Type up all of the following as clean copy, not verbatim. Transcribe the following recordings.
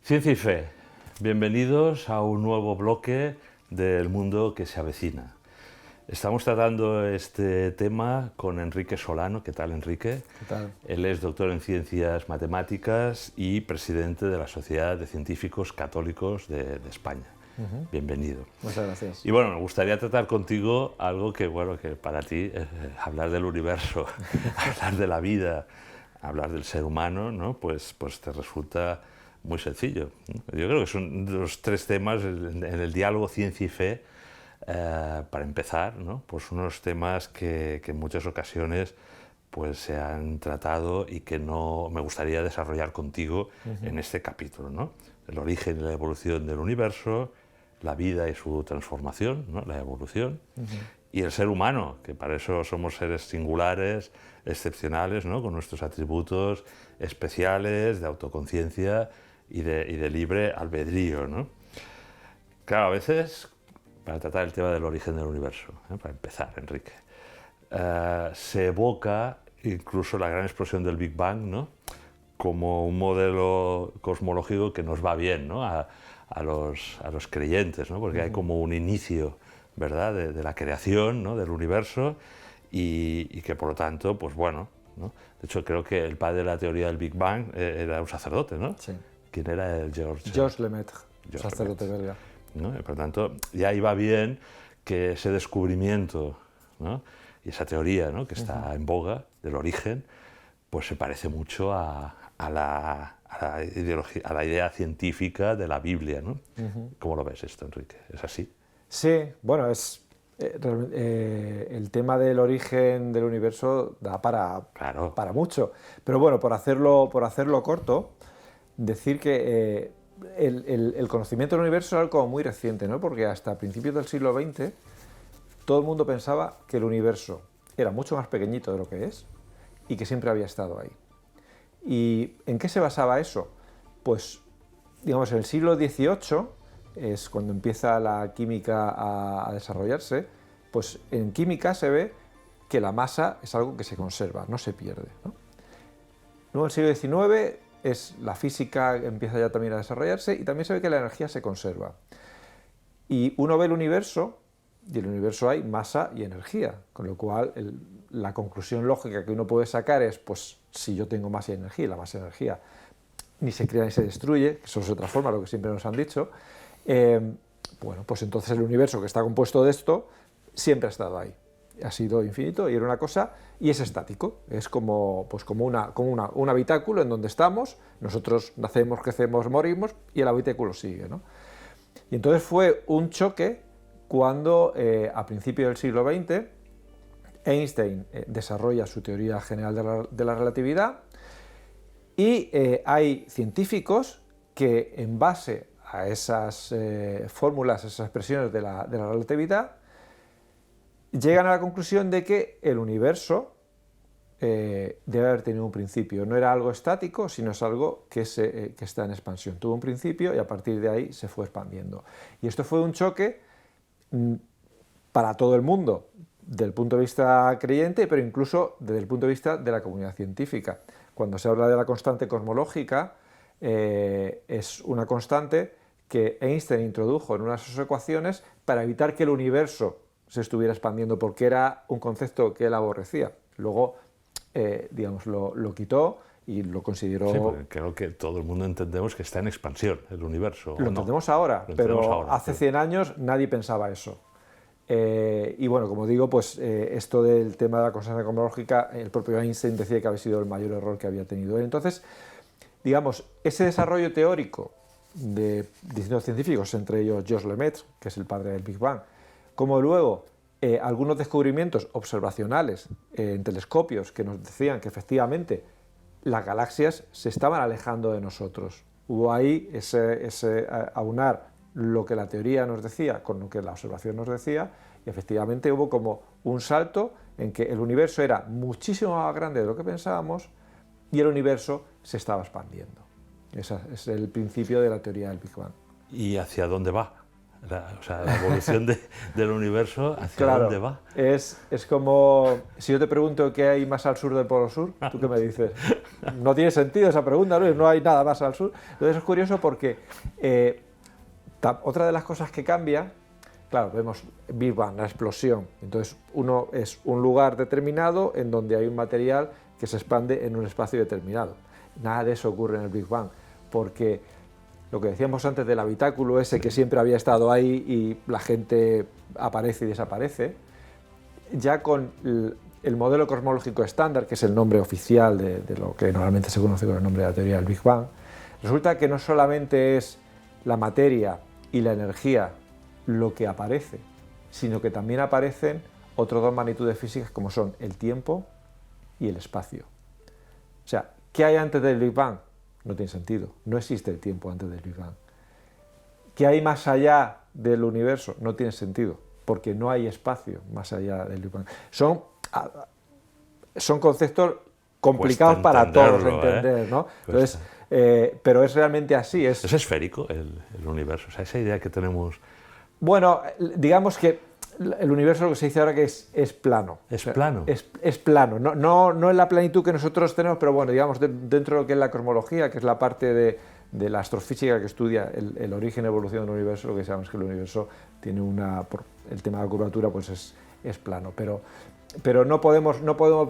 Ciencia y fe, bienvenidos a un nuevo bloque del mundo que se avecina. Estamos tratando este tema con Enrique Solano. ¿Qué tal, Enrique? ¿Qué tal? Él es doctor en Ciencias Matemáticas y presidente de la Sociedad de Científicos Católicos de España. Bienvenido. Muchas gracias. Y bueno, me gustaría tratar contigo algo que, bueno, que para ti, hablar del universo, hablar de la vida, hablar del ser humano, ¿no? Pues te resulta muy sencillo. Yo creo que son los tres temas en el diálogo ciencia y fe, para empezar, ¿no? Pues unos temas que en muchas ocasiones pues se han tratado y que no me gustaría desarrollar contigo en este capítulo, ¿no? El origen y la evolución del universo, la vida y su transformación, ¿no? La evolución, y el ser humano, que para eso somos seres singulares, excepcionales, ¿no? Con nuestros atributos especiales de autoconciencia y de libre albedrío, ¿no? Claro, a veces, para tratar el tema del origen del universo, para empezar, Enrique, se evoca incluso la gran explosión del Big Bang, ¿no? Como un modelo cosmológico que nos va bien, ¿no? a los creyentes, ¿no? Porque hay como un inicio, ¿verdad?, de la creación, ¿no? Del universo y que por lo tanto, pues bueno, ¿no? De hecho, creo que el padre de la teoría del Big Bang era un sacerdote, ¿no? Sí. ¿Quién era el Georges Lemaitre, sacerdote belga. ¿No? Y por lo tanto, ya iba bien que ese descubrimiento, ¿no? Y esa teoría, ¿no? Que está en boga del origen, pues se parece mucho a la ideología, a la idea científica de la Biblia, ¿no? ¿Cómo lo ves esto, Enrique? ¿Es así? Sí, bueno, el tema del origen del universo da Claro. para mucho. Pero bueno, por hacerlo corto, decir que el conocimiento del universo es algo como muy reciente, ¿no? Porque hasta principios del siglo XX todo el mundo pensaba que el universo era mucho más pequeñito de lo que es y que siempre había estado ahí. ¿Y en qué se basaba eso? Pues, digamos, en el siglo XVIII es cuando empieza la química a desarrollarse. Pues en química se ve que la masa es algo que se conserva, no se pierde, ¿no? Luego en el siglo XIX es la física empieza ya también a desarrollarse y también se ve que la energía se conserva. Y uno ve el universo y en el universo hay masa y energía, con lo cual la conclusión lógica que uno puede sacar es, pues si yo tengo masa y energía, y la masa y energía ni se crea ni se destruye, que eso es otra forma, lo que siempre nos han dicho, bueno, pues entonces el universo que está compuesto de esto siempre ha estado ahí. Ha sido infinito y era una cosa, y es estático, es como un habitáculo en donde estamos, nosotros nacemos, crecemos, morimos y el habitáculo sigue, ¿no? Y entonces fue un choque cuando a principios del siglo XX Einstein desarrolla su teoría general de la relatividad y hay científicos que en base a esas fórmulas, esas expresiones de la relatividad, llegan a la conclusión de que el universo debe haber tenido un principio. No era algo estático, sino es algo que está en expansión. Tuvo un principio y a partir de ahí se fue expandiendo. Y esto fue un choque para todo el mundo, desde el punto de vista creyente, pero incluso desde el punto de vista de la comunidad científica. Cuando se habla de la constante cosmológica, es una constante que Einstein introdujo en unas de sus ecuaciones para evitar que el universo se estuviera expandiendo, porque era un concepto que él aborrecía. Luego, digamos, lo quitó y lo consideró... Sí, porque creo que todo el mundo entendemos que está en expansión el universo. Lo entendemos ahora, pero hace 100 años nadie pensaba eso. Y bueno, como digo, pues esto del tema de la constante cosmológica, el propio Einstein decía que había sido el mayor error que había tenido él. Entonces, digamos, ese desarrollo teórico de distintos científicos, entre ellos Georges Lemaitre, que es el padre del Big Bang, como luego algunos descubrimientos observacionales en telescopios que nos decían que efectivamente las galaxias se estaban alejando de nosotros. Hubo ahí ese aunar lo que la teoría nos decía con lo que la observación nos decía, y efectivamente hubo como un salto en que el universo era muchísimo más grande de lo que pensábamos y el universo se estaba expandiendo. Ese es el principio de la teoría del Big Bang. ¿Y hacia dónde va O sea, la evolución del universo, ¿hacia Claro, dónde va? es como si yo te pregunto qué hay más al sur del Polo Sur, ¿tú qué me dices? No tiene sentido esa pregunta, ¿no? No hay nada más al sur. Entonces es curioso porque otra de las cosas que cambia, claro, vemos Big Bang, la explosión. Entonces uno es un lugar determinado en donde hay un material que se expande en un espacio determinado. Nada de eso ocurre en el Big Bang, porque lo que decíamos antes del habitáculo ese que siempre había estado ahí y la gente aparece y desaparece, ya con el modelo cosmológico estándar, que es el nombre oficial de lo que normalmente se conoce con el nombre de la teoría del Big Bang, resulta que no solamente es la materia y la energía lo que aparece, sino que también aparecen otras dos magnitudes físicas como son el tiempo y el espacio. O sea, ¿qué hay antes del Big Bang? No tiene sentido, no existe el tiempo antes del Big Bang. ¿Qué hay más allá del universo? No tiene sentido, porque no hay espacio más allá del Big Bang. Son conceptos complicados para todos entender, ¿no? Entonces, pero es realmente así. ¿Es esférico el universo? O sea, esa idea que tenemos... Bueno, digamos que el universo, lo que se dice ahora que es plano. ¿Es plano? Es plano, no en la planitud que nosotros tenemos, pero bueno, digamos dentro de lo que es la cosmología, que es la parte de la astrofísica que estudia el origen y evolución del universo, lo que sabemos es que el universo tiene por el tema de la curvatura, pues es plano, pero no podemos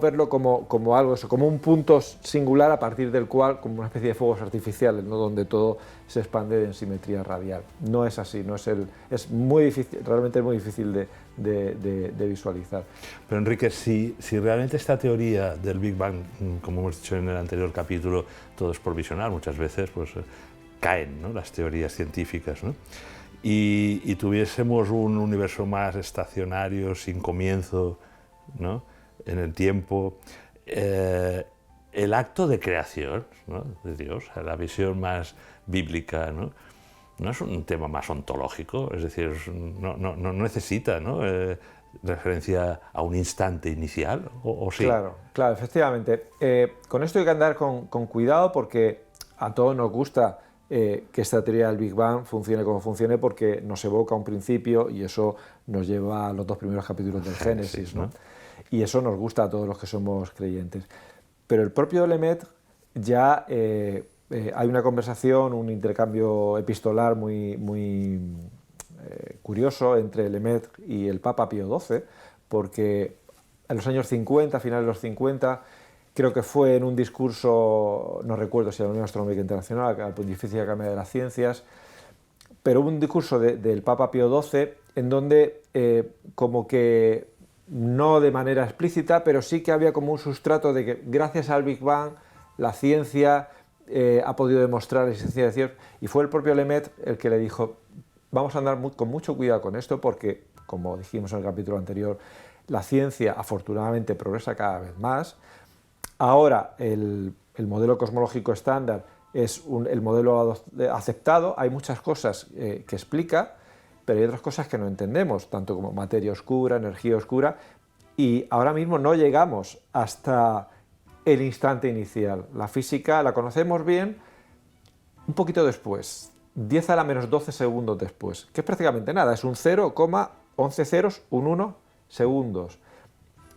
verlo como algo, como un punto singular a partir del cual, como una especie de fuegos artificiales, ¿no? Donde todo se expande en simetría radial. No es así, es muy difícil, realmente es muy difícil de visualizar. Pero Enrique, si realmente esta teoría del Big Bang, como hemos dicho en el anterior capítulo, todo es provisional, muchas veces pues caen, ¿no?, las teorías científicas, ¿no? Y tuviésemos un universo más estacionario, sin comienzo, ¿no?, en el tiempo, el acto de creación, ¿no?, de Dios, la visión más bíblica, ¿no?, no es un tema más ontológico, es decir, no necesita, ¿no?, referencia a un instante inicial, ¿o sí? Claro, efectivamente. Con esto hay que andar con cuidado porque a todos nos gusta que esta teoría del Big Bang funcione como funcione porque nos evoca un principio y eso nos lleva a los dos primeros capítulos del Génesis, ¿no? Y eso nos gusta a todos los que somos creyentes. Pero el propio Lemaitre ya hay una conversación, un intercambio epistolar muy curioso entre Lemaitre y el Papa Pío XII, porque en los años 50, a finales de los 50, creo que fue en un discurso, no recuerdo si era la Unión Astronómica Internacional, la Pontificia Academia de las Ciencias, pero un discurso del Papa Pío XII en donde como que no de manera explícita, pero sí que había como un sustrato de que gracias al Big Bang la ciencia ha podido demostrar la existencia de Dios, y fue el propio Lemaitre el que le dijo: vamos a andar con mucho cuidado con esto porque, como dijimos en el capítulo anterior, la ciencia afortunadamente progresa cada vez más. Ahora el modelo cosmológico estándar es el modelo aceptado, hay muchas cosas que explica, pero hay otras cosas que no entendemos, tanto como materia oscura, energía oscura, y ahora mismo no llegamos hasta el instante inicial. La física la conocemos bien un poquito después, 10 a la menos 12 segundos después, que es prácticamente nada, es un 0,11 ceros, un 1 segundos.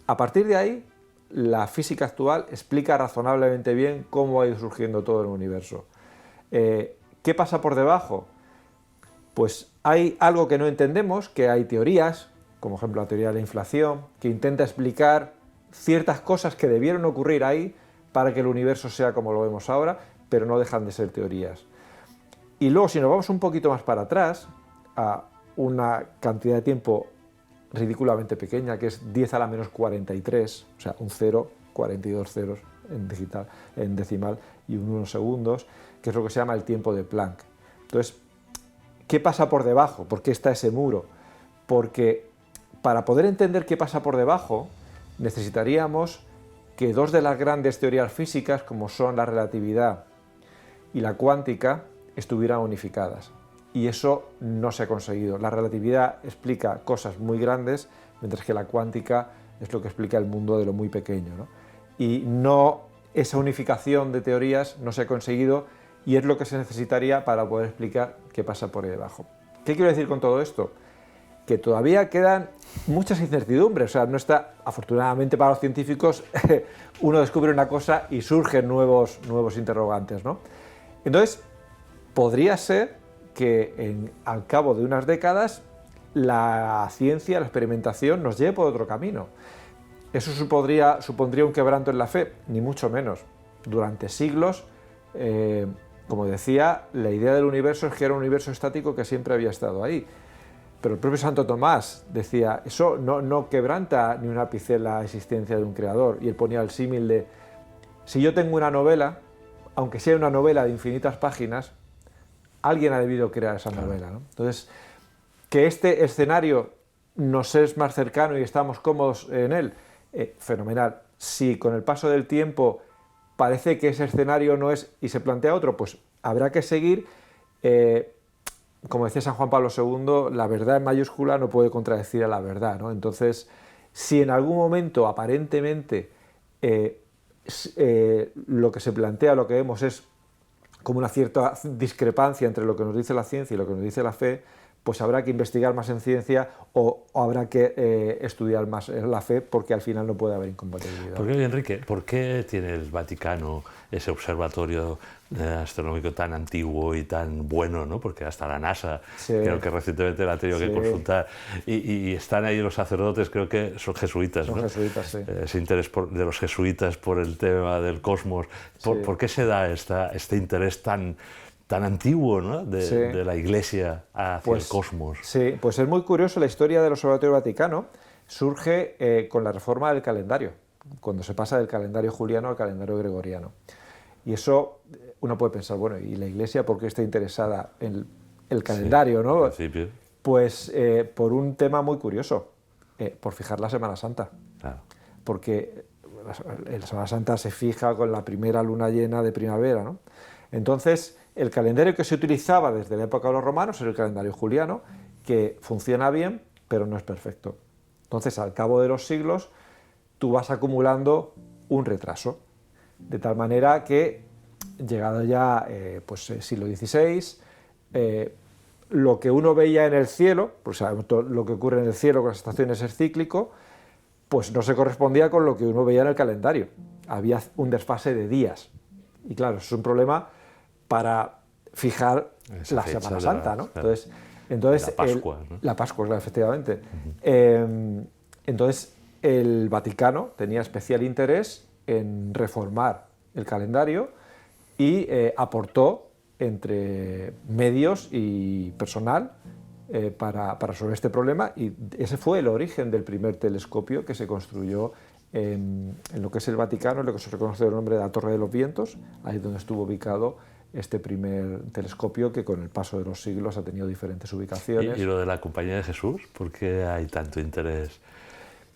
A partir de ahí, la física actual explica razonablemente bien cómo ha ido surgiendo todo el universo. ¿Qué pasa por debajo? Pues hay algo que no entendemos, que hay teorías, como ejemplo la teoría de la inflación, que intenta explicar ciertas cosas que debieron ocurrir ahí para que el universo sea como lo vemos ahora, pero no dejan de ser teorías. Y luego, si nos vamos un poquito más para atrás, a una cantidad de tiempo ridículamente pequeña, que es 10 a la menos 43, o sea, un 0, 42 ceros en decimal y un 1 segundos, que es lo que se llama el tiempo de Planck. Entonces, ¿qué pasa por debajo? ¿Por qué está ese muro? Porque para poder entender qué pasa por debajo, necesitaríamos que dos de las grandes teorías físicas, como son la relatividad y la cuántica, estuvieran unificadas. Y eso no se ha conseguido. La relatividad explica cosas muy grandes, mientras que la cuántica es lo que explica el mundo de lo muy pequeño, ¿no? Y esa unificación de teorías no se ha conseguido, y es lo que se necesitaría para poder explicar qué pasa por ahí debajo. ¿Qué quiero decir con todo esto? Que todavía quedan muchas incertidumbres, o sea, no está, afortunadamente para los científicos, uno descubre una cosa y surgen nuevos interrogantes, ¿no? Entonces, podría ser que al cabo de unas décadas la ciencia, la experimentación nos lleve por otro camino. ¿Eso supondría un quebranto en la fe? Ni mucho menos. Durante siglos, como decía, la idea del universo es que era un universo estático que siempre había estado ahí. Pero el propio Santo Tomás decía, eso no quebranta ni un ápice la existencia de un creador. Y él ponía el símil de, si yo tengo una novela, aunque sea una novela de infinitas páginas, alguien ha debido crear esa novela, ¿no? Entonces, que este escenario nos es más cercano y estamos cómodos en él, fenomenal. Si con el paso del tiempo parece que ese escenario no es y se plantea otro, pues habrá que seguir. Como decía San Juan Pablo II, la verdad en mayúscula no puede contradecir a la verdad, ¿no? Entonces, si en algún momento aparentemente lo que se plantea, lo que vemos es como una cierta discrepancia entre lo que nos dice la ciencia y lo que nos dice la fe, pues habrá que investigar más en ciencia o habrá que estudiar más la fe, porque al final no puede haber incompatibilidad. ¿Por qué, Enrique, por qué tiene el Vaticano ese observatorio astronómico tan antiguo y tan bueno, ¿no? Porque hasta la NASA, creo que recientemente la ha tenido que consultar, y están ahí los sacerdotes, creo que son jesuitas, ¿no? Son jesuitas, sí. Ese interés de los jesuitas por el tema del cosmos. ¿Por qué se da este interés tan antiguo, ¿no? de la Iglesia hacia el cosmos? Sí, pues es muy curioso, la historia del Observatorio Vaticano surge con la reforma del calendario, cuando se pasa del calendario juliano al calendario gregoriano. Y eso uno puede pensar, bueno, ¿y la Iglesia por qué está interesada en el calendario, ¿no? Principio. Pues por un tema muy curioso, por fijar la Semana Santa. Claro. Porque la Semana Santa se fija con la primera luna llena de primavera, ¿no? Entonces, el calendario que se utilizaba desde la época de los romanos es el calendario juliano, que funciona bien, pero no es perfecto. Entonces, al cabo de los siglos, tú vas acumulando un retraso, de tal manera que, llegado ya siglo XVI, lo que uno veía en el cielo, pues sabemos lo que ocurre en el cielo con las estaciones es cíclico, pues no se correspondía con lo que uno veía en el calendario. Había un desfase de días. Y claro, eso es un problema para fijar la Semana Santa, ¿no? Claro. Entonces la Pascua, ¿no? La Pascua, claro, efectivamente. Entonces, el Vaticano tenía especial interés en reformar el calendario y aportó entre medios y personal para resolver este problema, y ese fue el origen del primer telescopio que se construyó en lo que es el Vaticano, en lo que se reconoce el nombre de la Torre de los Vientos, ahí donde estuvo ubicado este primer telescopio, que con el paso de los siglos ha tenido diferentes ubicaciones. ¿Y lo de la Compañía de Jesús? ¿Por qué hay tanto interés?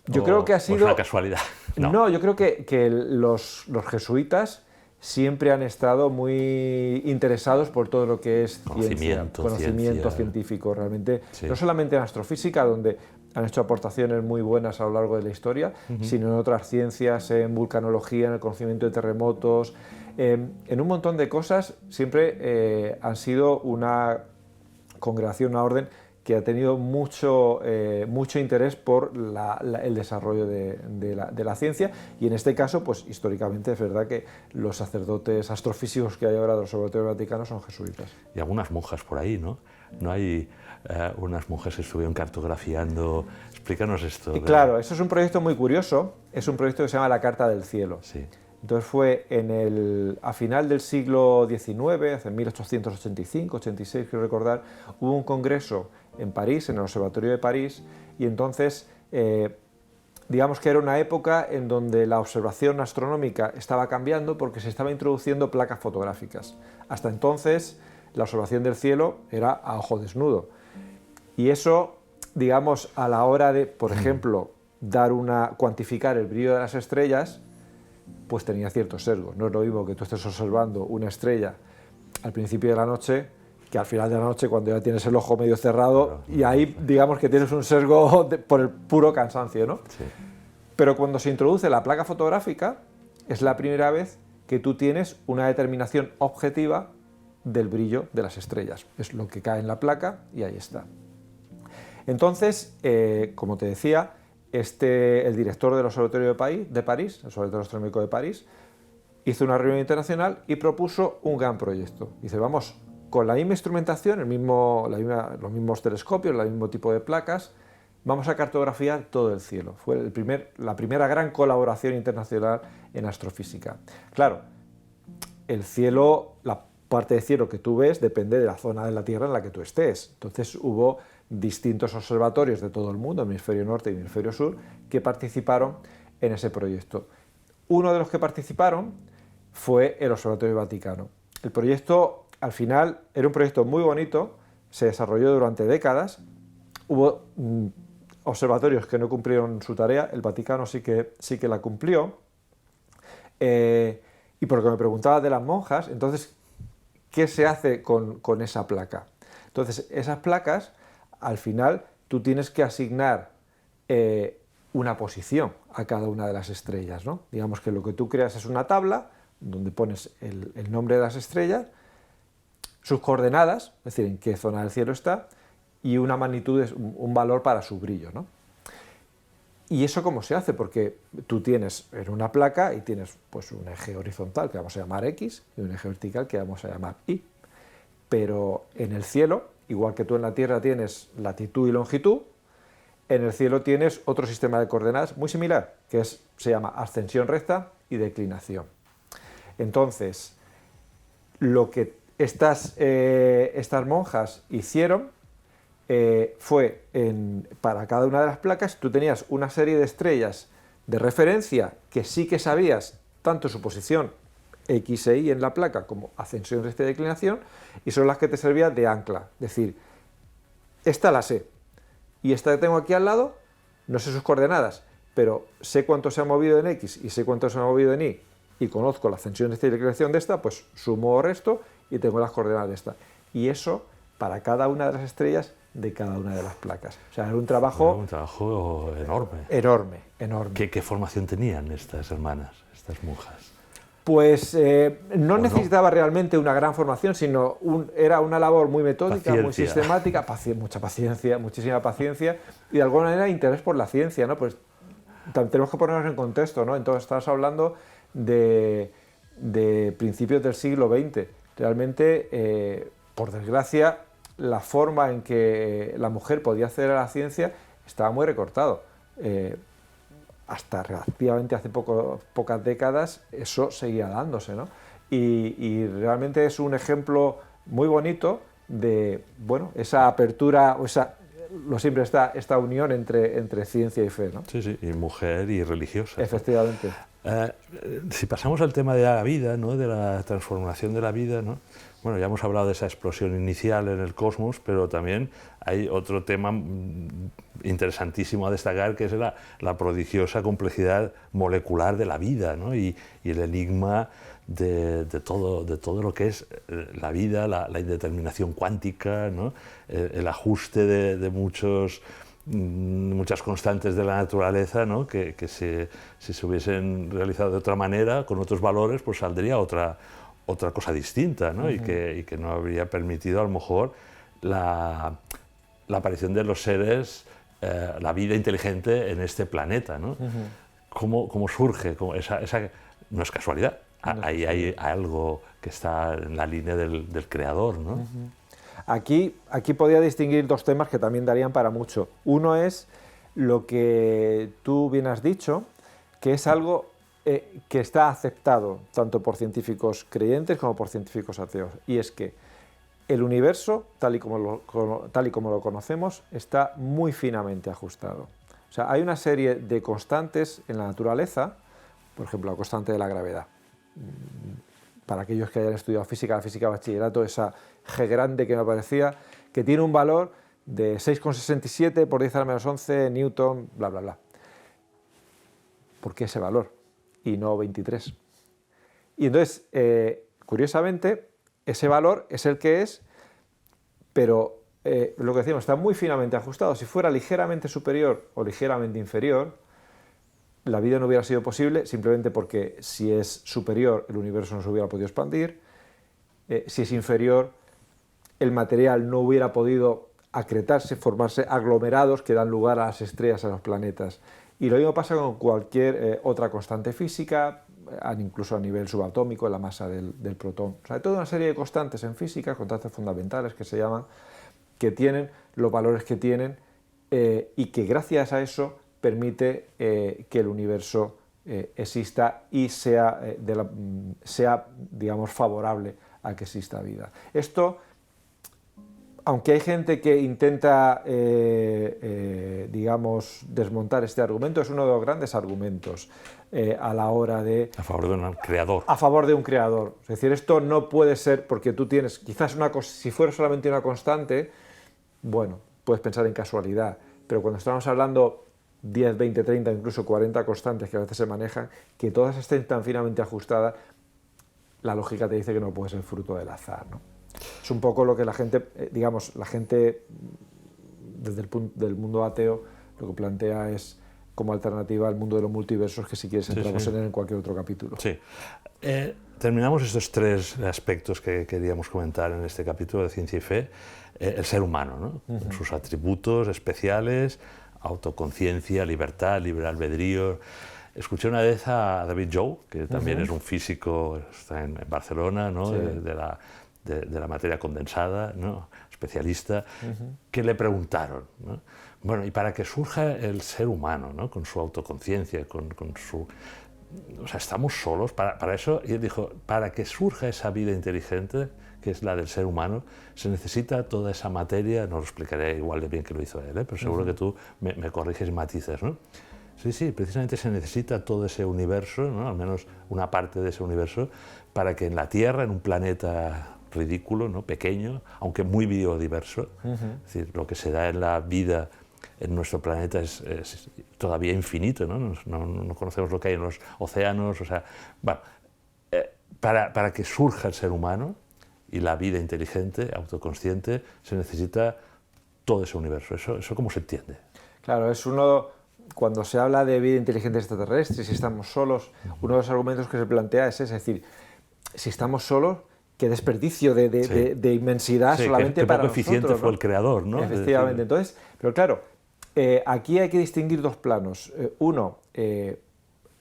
Yo creo que ha sido... ¿Es una casualidad? No, yo creo que los jesuitas siempre han estado muy interesados por todo lo que es conocimiento científico, realmente. Sí. No solamente en astrofísica, donde han hecho aportaciones muy buenas a lo largo de la historia, sino en otras ciencias, en vulcanología, en el conocimiento de terremotos, en un montón de cosas. Siempre han sido una congregación, una orden que ha tenido mucho interés por el desarrollo de la ciencia, y en este caso, pues históricamente es verdad que los sacerdotes astrofísicos que hay ahora del Observatorio Vaticano son jesuitas. Y algunas monjas por ahí, ¿no? ¿No hay unas monjas que estuvieron cartografiando? Explícanos esto. Claro, eso es un proyecto muy curioso, es un proyecto que se llama la Carta del Cielo. Sí. Entonces fue a final del siglo XIX, hace 1885-86, quiero recordar, hubo un congreso en París, en el Observatorio de París, y entonces digamos que era una época en donde la observación astronómica estaba cambiando porque se estaba introduciendo placas fotográficas. Hasta entonces la observación del cielo era a ojo desnudo, y eso, digamos, a la hora de, por ejemplo, cuantificar el brillo de las estrellas, pues tenía ciertos sesgos. No es lo mismo que tú estés observando una estrella al principio de la noche que al final de la noche, cuando ya tienes el ojo medio cerrado, y ahí digamos que tienes un sesgo por el puro cansancio, ¿no? Sí. Pero cuando se introduce la placa fotográfica, es la primera vez que tú tienes una determinación objetiva del brillo de las estrellas. Es lo que cae en la placa y ahí está. Entonces, como te decía, el director del Observatorio de París, el Observatorio Astronómico de París, hizo una reunión internacional y propuso un gran proyecto. Dice, vamos, con la misma instrumentación, los mismos telescopios, el mismo tipo de placas, vamos a cartografiar todo el cielo. Fue la primera gran colaboración internacional en astrofísica. Claro, el cielo, la parte de cielo que tú ves depende de la zona de la Tierra en la que tú estés. Entonces hubo distintos observatorios de todo el mundo, hemisferio norte y hemisferio sur, que participaron en ese proyecto. Uno de los que participaron fue el Observatorio Vaticano. El proyecto, al final, era un proyecto muy bonito, se desarrolló durante décadas, hubo observatorios que no cumplieron su tarea, el Vaticano sí que la cumplió, y por lo que me preguntaba de las monjas, entonces, ¿qué se hace con esa placa? Entonces, esas placas, al final, tú tienes que asignar una posición a cada una de las estrellas, ¿no? Digamos que lo que tú creas es una tabla donde pones el nombre de las estrellas, sus coordenadas, es decir, en qué zona del cielo está, y una magnitud, es un valor para su brillo, ¿no? ¿Y eso cómo se hace? Porque tú tienes en una placa y tienes pues, un eje horizontal que vamos a llamar X y un eje vertical que vamos a llamar Y. Pero en el cielo, igual que tú en la Tierra tienes latitud y longitud, en el cielo tienes otro sistema de coordenadas muy similar, que se llama ascensión recta y declinación. Entonces, lo que estas monjas hicieron fue, para cada una de las placas, tú tenías una serie de estrellas de referencia que sí que sabías tanto su posición X e Y en la placa como ascensión, recta y declinación, y son las que te servían de ancla. Es decir, esta la sé, y esta que tengo aquí al lado, no sé sus coordenadas, pero sé cuánto se ha movido en X y sé cuánto se ha movido en Y conozco la ascensión, recta y declinación de esta, pues sumo o resto y tengo las coordenadas de esta. Y eso para cada una de las estrellas de cada una de las placas. O sea, era un trabajo enorme. Enorme, enorme. ¿Qué formación tenían estas hermanas, estas monjas? Pues no necesitaba realmente una gran formación, sino era una labor muy metódica, muy sistemática, mucha paciencia, muchísima paciencia, y de alguna manera interés por la ciencia, ¿no? Pues tenemos que ponernos en contexto, ¿no? Entonces estamos hablando de principios del siglo XX. Realmente, por desgracia, la forma en que la mujer podía acceder a la ciencia estaba muy recortado. Hasta relativamente hace pocas décadas eso seguía dándose, ¿no? Y realmente es un ejemplo muy bonito de, bueno, esa apertura, siempre está esta unión entre ciencia y fe, ¿no? Sí, sí, y mujer y religiosa. Efectivamente. Si pasamos al tema de la vida, ¿no? De la transformación de la vida, ¿no? Bueno, ya hemos hablado de esa explosión inicial en el cosmos, pero también hay otro tema interesantísimo a destacar, que es la prodigiosa complejidad molecular de la vida, ¿no? y el enigma de todo lo que es la vida, la indeterminación cuántica, ¿no? El ajuste de muchas constantes de la naturaleza, ¿no? que si se hubiesen realizado de otra manera, con otros valores, pues saldría otra cosa distinta, ¿no? y que no habría permitido a lo mejor la aparición de los seres, la vida inteligente en este planeta, ¿no? ¿Cómo surge? No es casualidad, ahí hay algo que está en la línea del creador, ¿no? Aquí podría distinguir dos temas que también darían para mucho. Uno es lo que tú bien has dicho, que es algo que está aceptado tanto por científicos creyentes como por científicos ateos, y es que el universo, tal y como lo conocemos, está muy finamente ajustado. O sea, hay una serie de constantes en la naturaleza, por ejemplo, la constante de la gravedad. Para aquellos que hayan estudiado física, la física de bachillerato, esa G grande que me parecía, que tiene un valor de 6,67 por 10 a la menos 11 newton, bla, bla, bla. ¿Por qué ese valor? Y no 23. Y entonces, curiosamente, ese valor es el que es, pero lo que decíamos, está muy finamente ajustado. Si fuera ligeramente superior o ligeramente inferior, la vida no hubiera sido posible, simplemente porque si es superior, el universo no se hubiera podido expandir, si es inferior, el material no hubiera podido acretarse, formarse aglomerados que dan lugar a las estrellas, a los planetas. Y lo mismo pasa con cualquier otra constante física, incluso a nivel subatómico, en la masa del protón. O sea, hay toda una serie de constantes en física, constantes fundamentales que se llaman, que tienen los valores que tienen y que gracias a eso permite que el universo exista y sea, digamos, favorable a que exista vida. Esto, aunque hay gente que intenta, digamos, desmontar este argumento, es uno de los grandes argumentos a la hora de... A favor de un creador. A favor de un creador. Es decir, esto no puede ser porque tú tienes, quizás si fuera solamente una constante, bueno, puedes pensar en casualidad, pero cuando estamos hablando 10, 20, 30, incluso 40 constantes que a veces se manejan, que todas estén tan finamente ajustadas, la lógica te dice que no puede ser fruto del azar, ¿no? Es un poco lo que la gente, digamos, la gente desde el punto del mundo ateo lo que plantea es como alternativa al mundo de los multiversos, que si quieres entramos en él en cualquier otro capítulo. Sí. Terminamos estos tres aspectos que queríamos comentar en este capítulo de Ciencia y Fe. El ser humano, ¿no? Con sus atributos especiales, autoconciencia, libertad, libre albedrío. Escuché una vez a David Jou, que también es un físico, está en Barcelona, ¿no? Sí. de la materia condensada, ¿no? Especialista, que le preguntaron, ¿no? Bueno, y para que surja el ser humano, ¿no? Con su autoconciencia, con su... O sea, ¿estamos solos para eso? Y él dijo, para que surja esa vida inteligente, que es la del ser humano, se necesita toda esa materia, no lo explicaré igual de bien que lo hizo él, pero seguro que tú me corriges y matizas, ¿no? Sí, precisamente se necesita todo ese universo, ¿no? Al menos una parte de ese universo, para que en la Tierra, en un planeta ridículo, ¿no? Pequeño, aunque muy biodiverso, es decir, lo que se da en la vida en nuestro planeta es todavía infinito, ¿no? No conocemos lo que hay en los océanos, o sea, bueno, para que surja el ser humano y la vida inteligente, autoconsciente, se necesita todo ese universo. ¿Eso cómo se entiende? Claro, cuando se habla de vida inteligente extraterrestre, si estamos solos, uno de los argumentos que se plantea es decir, si estamos solos, qué desperdicio de inmensidad solamente para nosotros. Qué poco eficiente fue el creador, ¿no? Efectivamente. Entonces, pero claro, aquí hay que distinguir dos planos. Uno,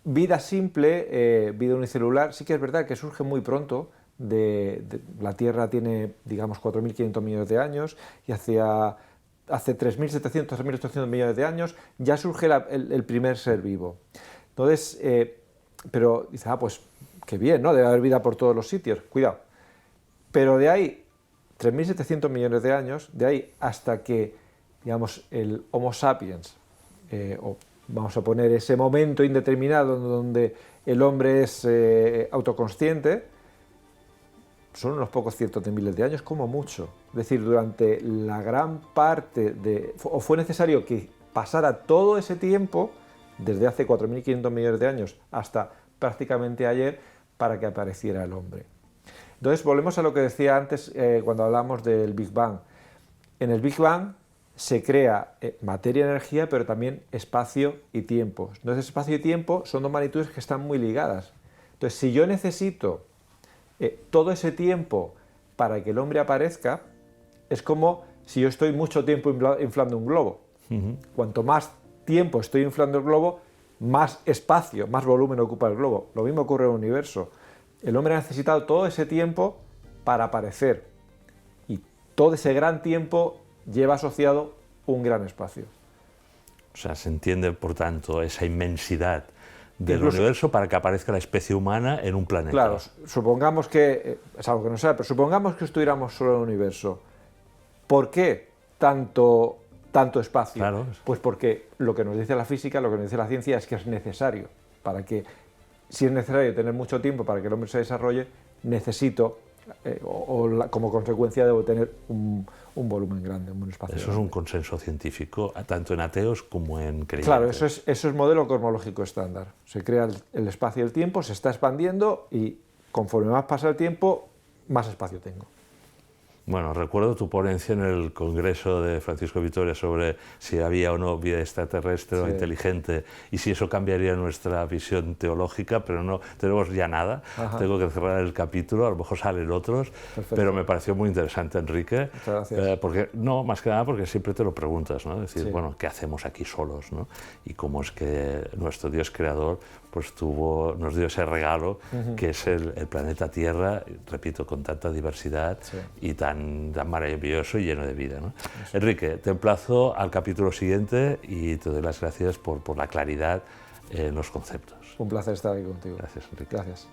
vida simple, vida unicelular, sí que es verdad que surge muy pronto. La Tierra tiene, digamos, 4.500 millones de años y hace 3.700, 3.800 millones de años ya surge el primer ser vivo. Entonces, pero dice, pues qué bien, ¿no? Debe haber vida por todos los sitios. Cuidado. Pero de ahí, 3.700 millones de años, de ahí hasta que, digamos, el Homo sapiens, o vamos a poner ese momento indeterminado donde el hombre es autoconsciente, son unos pocos cientos de miles de años, como mucho. Es decir, durante la gran parte o fue necesario que pasara todo ese tiempo, desde hace 4.500 millones de años hasta prácticamente ayer, para que apareciera el hombre. Entonces, volvemos a lo que decía antes cuando hablamos del Big Bang. En el Big Bang se crea materia y energía, pero también espacio y tiempo. Entonces, espacio y tiempo son dos magnitudes que están muy ligadas. Entonces, si yo necesito todo ese tiempo para que el hombre aparezca, es como si yo estoy mucho tiempo inflando un globo. Cuanto más tiempo estoy inflando el globo, más espacio, más volumen ocupa el globo. Lo mismo ocurre en el universo. El hombre ha necesitado todo ese tiempo para aparecer y todo ese gran tiempo lleva asociado un gran espacio. O sea, se entiende, por tanto, esa inmensidad del universo para que aparezca la especie humana en un planeta. Claro, supongamos que, es algo que no sabe, pero supongamos que estuviéramos solo en el universo. ¿Por qué tanto espacio? Claro. Pues porque lo que nos dice la física, lo que nos dice la ciencia es que es necesario. Si es necesario tener mucho tiempo para que el hombre se desarrolle, necesito, como consecuencia debo tener un volumen grande, un espacio Eso grande. Es un consenso científico, tanto en ateos como en creyentes. Claro, eso es modelo cosmológico estándar. Se crea el espacio y el tiempo, se está expandiendo y conforme más pasa el tiempo, más espacio tengo. Bueno, recuerdo tu ponencia en el Congreso de Francisco Vitoria sobre si había o no vida extraterrestre o inteligente y si eso cambiaría nuestra visión teológica, pero no tenemos ya nada. Tengo que cerrar el capítulo, a lo mejor salen otros, pero me pareció muy interesante, Enrique. Muchas gracias. Porque, no, más que nada porque siempre te lo preguntas, ¿no? Es decir, bueno, ¿qué hacemos aquí solos, ¿no? Y cómo es que nuestro Dios creador pues nos dio ese regalo que es el planeta Tierra, repito, con tanta diversidad y tan maravilloso y lleno de vida, ¿no? Enrique, te emplazo al capítulo siguiente y te doy las gracias por la claridad en los conceptos. Un placer estar aquí contigo. Gracias, Enrique. Gracias.